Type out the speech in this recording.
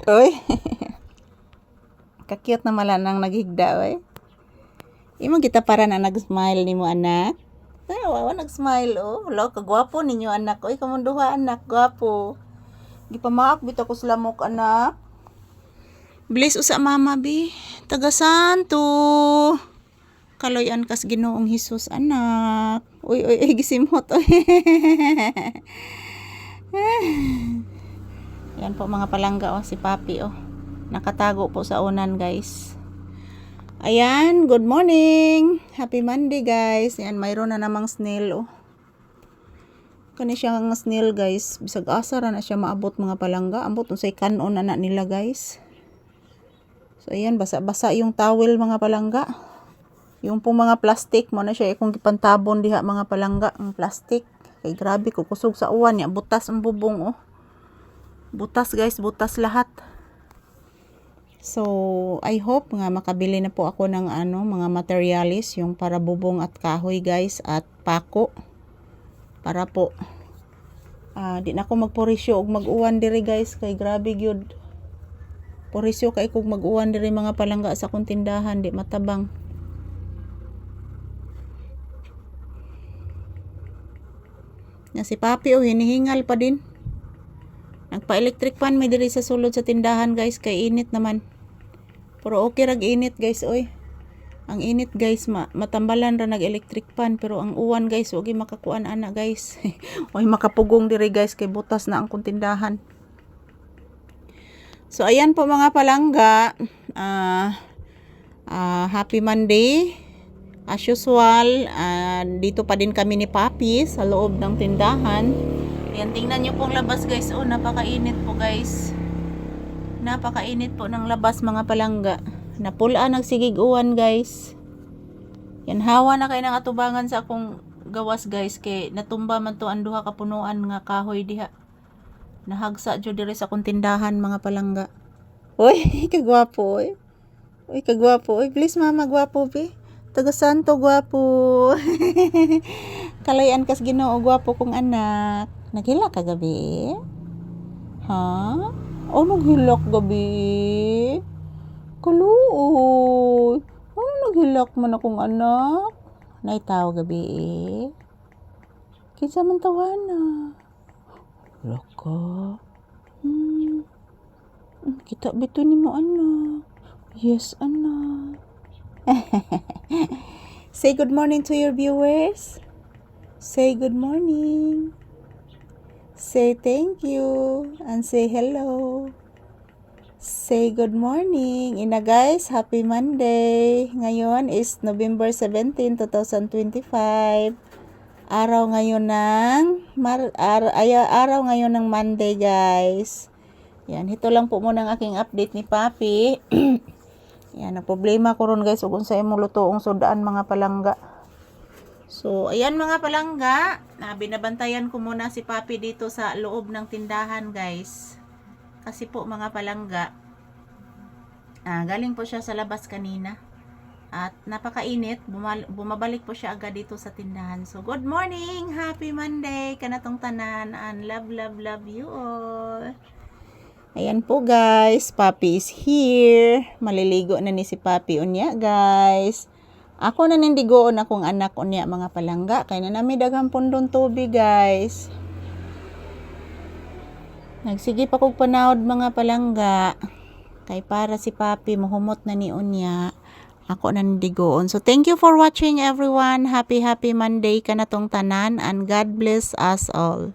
Oy. Kakyot na mala nang naghigda, oy. Imo kita para na nag-smile nimo anak. Ay, wawa nag-smile, oh. Wala, kagwapo ninyo anak. Oy, kamunduha anak, gwapo. Gipamaak bitaw ko sa lamok anak. Bless usa mama bi. Taga Santo. Kaloyan kas Ginoong Hesus anak. Uy, gisimot. Oy. Yan po mga palangga, oh, si Papi, oh. Nakatago po sa unan, guys. Ayan, good morning. Happy Monday, guys. Yan, mayroon na namang snail, oh. Kani siya nga snail, guys. Bisag asara na siya maabot mga palangga. Ambot unsay kanon na nila, guys. So ayan, basa-basa yung towel mga palangga. Yung pong mga plastic mo na siya kung gipantabon diha mga palangga, ang plastic. Kay grabe ko kusog sa uwan ya, butas ang bubong, oh. Butas, guys, butas lahat. So I hope nga makabili na po ako ng mga materialis, yung para bubong at kahoy, guys, at pako. Para po di na ako magporisyo og mag-uwan diri, guys, kay grabe gyud. Porisyo kay kog mag-uwan diri mga palangga sa kong tindahan, di matabang. Na si Papi, oh, hinihingal pa din. Nagpa-electric fan may diri sa sulod sa tindahan, guys, kay init naman. Pero okay rag init, guys, oy. Ang init, guys, matambalan ra nag-electric fan, pero ang uwan, guys, wag makakuan ana, guys. Oy, makapugong diri, guys, kay butas na ang tindahan. So ayan po mga palangga. Happy Monday. As usual, dito pa din kami ni Papi sa loob ng tindahan. Ayan, tingnan nyo pong labas, guys. Oh, napakainit po, guys. Napakainit po ng labas mga palangga. Napula nagsigig uwan, guys. Yan, hawa na kayo ng atubangan sa akong gawas, guys. Kay natumba man to ang duha ka punuan nga kahoy diha. Nahagsa jud diri sa akong tindahan mga palangga. Uy, kagwapo, oy. Uy, kagwapo, oy. Please, mama, gwapo, be. Taga Santo, gwapo. Kalayan kas Ginoo, gwapo kong anak. Naghila ka gabi? Ha? Oh, naghilak gabi? Kaluoy. Oh, naghilak man akong anak. Naitaw gabi? Kinsa man tawana? Laka. Kita bito ni mo anak. Yes, anak. Say good morning to your viewers. Say good morning. Say thank you and say hello. Say good morning. Ina, guys, happy Monday. Ngayon is November 17, 2025. Araw ngayon ng Monday, guys. Yan, ito lang po muna ang aking update ni Papi. Yan, na problema ko ron, guys, ug unsay imong lutoong sudaan mga palangga. So, ayan mga palangga, binabantayan ko muna si Papi dito sa loob ng tindahan, guys. Kasi po mga palangga, galing po siya sa labas kanina. At napakainit, bumabalik po siya agad dito sa tindahan. So, good morning! Happy Monday! Kanatong tanan, and love you all! Ayan po, guys, Papi is here. Maliligo na ni si Papi unya, guys. Ako na nindigoon akong anak unya mga palangga. Kaya na nami daghang pundong tubig, guys. Nagsige pa kog panahod mga palangga. Kay para si Papi mohumot na ni unya. Ako na nindigoon. So thank you for watching, everyone. Happy Monday kanatong tanan, and God bless us all.